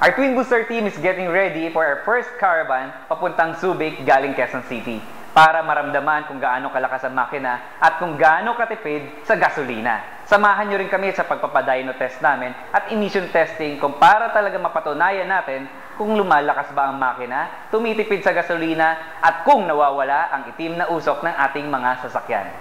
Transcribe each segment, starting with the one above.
Our Twin Booster team is getting ready for our first caravan papuntang Subic galing Quezon City para maramdaman kung gaano kalakas ang makina at kung gaano katipid sa gasolina. Samahan nyo rin kami sa pagpapadyno test namin at emission testing kung para talaga mapatunayan natin kung lumalakas ba ang makina, tumitipid sa gasolina at kung nawawala ang itim na usok ng ating mga sasakyan.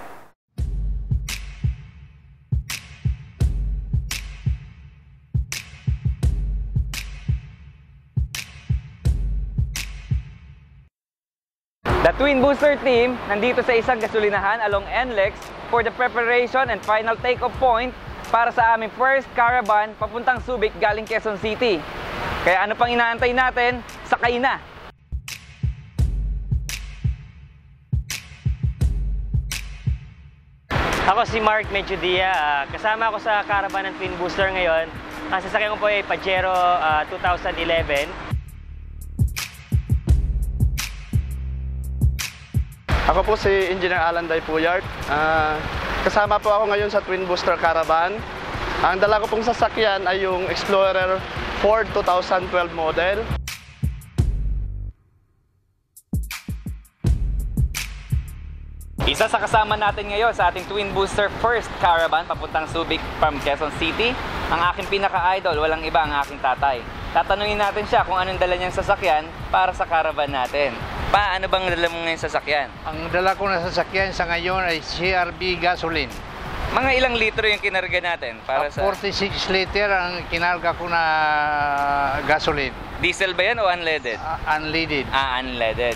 The Twin Booster team nandito sa isang gasolinahan along NLEX for the preparation and final take-off point para sa aming first caravan papuntang Subic galing Quezon City. Kaya ano pang inaantay natin? Sakay na! Ako si Mark Medjudia. Kasama ako sa caravan ng Twin Booster ngayon. Ang sasakyan ko po ay Pajero 2011. Ako po si Engineer Alan Daypuyart. Kasama po ako ngayon sa Twin Booster Caravan. Ang dala ko pong sasakyan ay yung Explorer Ford 2012 model. Isa sa kasama natin ngayon sa ating Twin Booster first caravan papuntang Subic from Quezon City, ang aking pinaka-idol, walang iba, ang aking tatay. Tatanungin natin siya kung anong dala niyang sasakyan para sa caravan natin. Pa, ano bang dala mo ngayong sasakyan? Ang dala ko na sasakyan sa ngayon ay CRB gasoline. Mga ilang litro yung kinarga natin para sa... 46 liter ang kinarga ko na gasoline. Diesel ba yan o unleaded? Unleaded. Unleaded.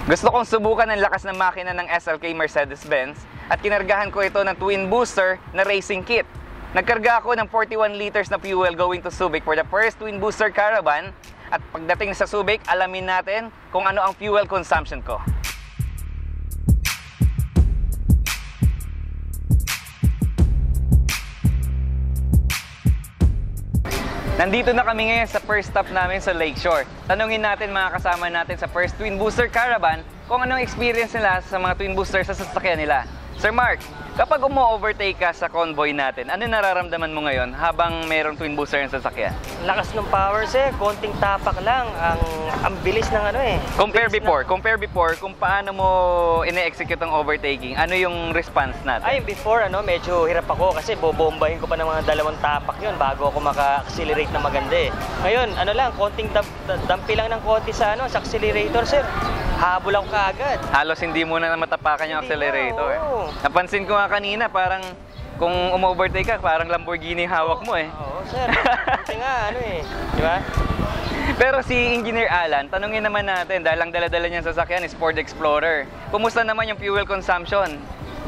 Gusto kong subukan ang lakas ng makina ng SLK Mercedes-Benz at kinargahan ko ito ng Twin Booster na racing kit. Nagkarga ako ng 41 liters na fuel going to Subic for the first Twin Booster caravan at pagdating sa Subic, alamin natin kung ano ang fuel consumption ko. Nandito na kami ngayon sa first stop namin sa Lakeshore. Tanungin natin mga kasama natin sa first Twin Booster caravan kung anong experience nila sa mga Twin Booster sa sasakyan nila. Sir Mark, kapag umo-overtake ka sa convoy natin, ano nararamdaman mo ngayon habang mayroong Twin Booster yung sasakyan? Lakas ng power sir, konting tapak lang. Ang bilis ng ano eh. Compare before kung paano mo ine-execute ang overtaking, ano yung response natin? Ay, before medyo hirap ako kasi bobombahin ko pa ng mga dalawang tapak yun bago ako maka-accelerate na maganda eh. Ngayon, konting dampi lang ng konti sa sa accelerator sir. Habol ako kaagad. Halos hindi mo na matapakan yung accelerator eh. Napansin ko nga kanina, parang kung umo-overtake ka, parang Lamborghini hawak mo eh. Oo, sir. Kasi nga, di ba? Pero si Engineer Alan, tanungin naman natin, dahil ang dala-dala niyang sasakyan is Ford Explorer. Kumusta naman yung fuel consumption?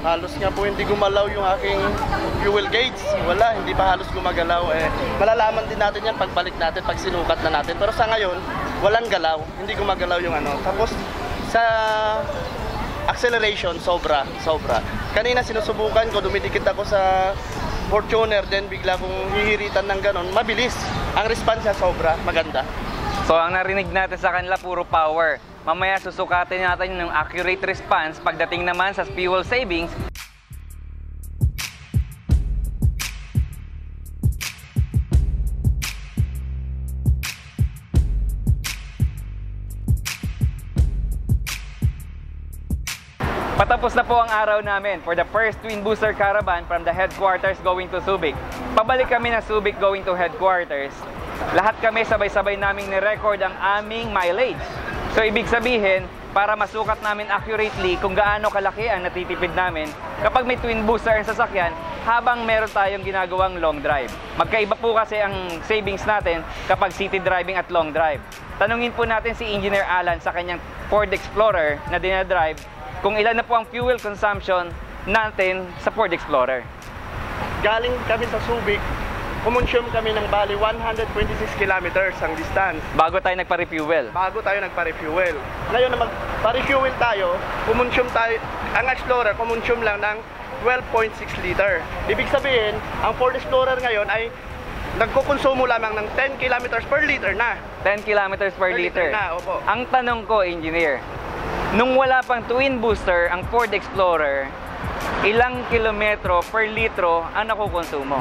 Halos nga po hindi gumalaw yung aking fuel gauge. Wala, hindi pa halos gumagalaw. Malalaman din natin yan pagbalik natin, pag sinukat na natin. Pero sa ngayon, walang galaw. Hindi gumagalaw yung Tapos, sa acceleration, sobra. Kanina sinusubukan ko, dumidikit ako sa Fortuner, then bigla kong hihiritan ng ganon. Mabilis. Ang response niya sobra, maganda. So ang narinig natin sa kanila, puro power. Mamaya susukatin natin yung accurate response pagdating naman sa fuel savings. Patapos na po ang araw namin for the first Twin Booster caravan from the headquarters going to Subic. Pabalik kami ng Subic going to headquarters. Lahat kami sabay-sabay naming ni-record ang aming mileage. So ibig sabihin, para masukat namin accurately kung gaano kalaki ang natitipid namin kapag may Twin Booster ang sasakyan habang meron tayong ginagawang long drive. Magkaiba po kasi ang savings natin kapag city driving at long drive. Tanungin po natin si Engineer Alan sa kanyang Ford Explorer na dinadrive kung ilan na po ang fuel consumption natin sa Ford Explorer. Galing kami sa Subic, kumonsume kami ng bali 126 kilometers ang distance. Bago tayo nagpa-refuel. Ngayon na magpa-refuel tayo, ang Explorer, kumonsume lang ng 12.6 liter. Ibig sabihin, ang Ford Explorer ngayon ay nagkukonsumo lamang ng 10 kilometers per liter na. 10 kilometers per liter na, opo. Ang tanong ko, Engineer, nung wala pang Twin Booster ang Ford Explorer, ilang kilometro per litro ang nakukonsumo?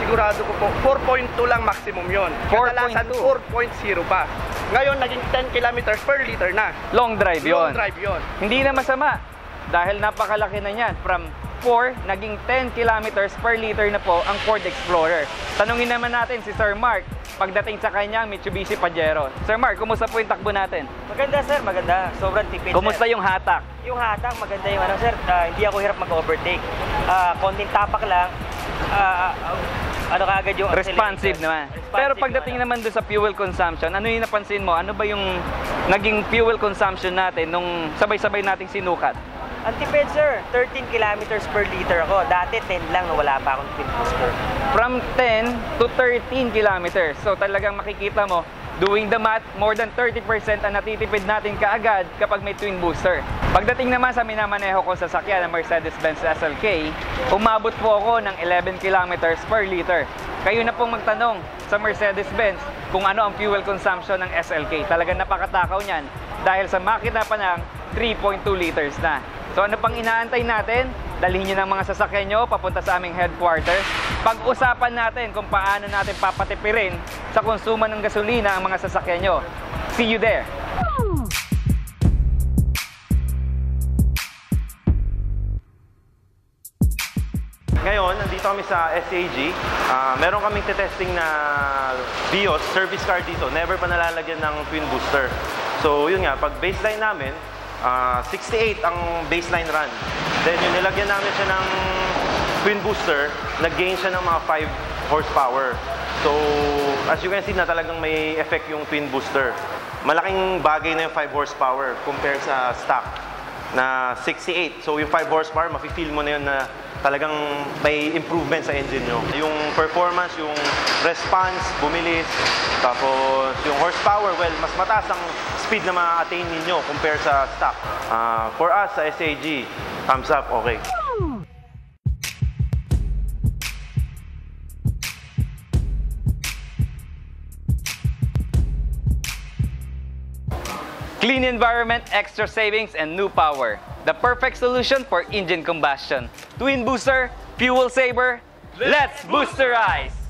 Sigurado ko po, 4.2 lang maximum yon. 4.2. Kadalasan 4.0 pa. Ngayon, naging 10 kilometers per liter na. Long drive yon. Long drive yon. Hindi na masama dahil napakalaki na yan. From 4, naging 10 kilometers per liter na po ang Ford Explorer. Tanungin naman natin si Sir Mark pagdating sa kanyang Mitsubishi Pajero. Sir Mark, kumusta po yung takbo natin? Maganda sir, maganda. Sobrang tipid Kumusta sir. yung hatak? Yung hatak, maganda yung ano sir. Hindi ako hirap mag-overtake. Konting tapak lang. Ano kaagad yung Responsive naman. Responsive Pero pagdating naman doon sa fuel consumption, ano yung napansin mo? Ano ba yung naging fuel consumption natin nung sabay-sabay nating sinukat? Ang tipid sir, 13 kilometers per liter ako. Dati 10 lang, wala pa akong twin booster. From 10 to 13 kilometers. So talagang makikita mo, doing the math, more than 30% ang natitipid natin kaagad kapag may twin booster. Pagdating naman sa minamaneho ko sa sasakyan ng Mercedes-Benz SLK, umabot po ako ng 11 kilometers per liter. Kayo na pong magtanong sa Mercedes-Benz kung ano ang fuel consumption ng SLK. Talagang napakatakaw niyan dahil sa makina pa ng 3.2 liters na. So ano pang inaantay natin? Dalhin nyo ng mga sasakyan nyo papunta sa aming headquarters. Pag-usapan natin kung paano natin papatipirin sa konsumo ng gasolina ang mga sasakyan nyo. See you there! Ngayon, nandito kami sa SAG. Meron kaming testing na Vios service car dito. Never pa nalalagyan ng twin booster. So yun nga, pag baseline namin, 68 ang baseline run. Then yung nilagyan namin siya ng twin booster, nag-gain siya ng mga 5 horsepower. So as you can see na talagang may effect yung twin booster. Malaking bagay na yung 5 horsepower compared sa stock na 68. So yung 5 horsepower, mafe-feel mo na yun na talagang may improvement sa engine nyo. Yung performance, yung response, bumilis. Tapos yung horsepower, well, mas mataas ang speed na ma-attain ninyo compare sa stock. For us, sa SAG, thumbs up, okay. Clean environment, extra savings, and new power. The perfect solution for engine combustion. Twin booster, fuel saver, let's boosterize!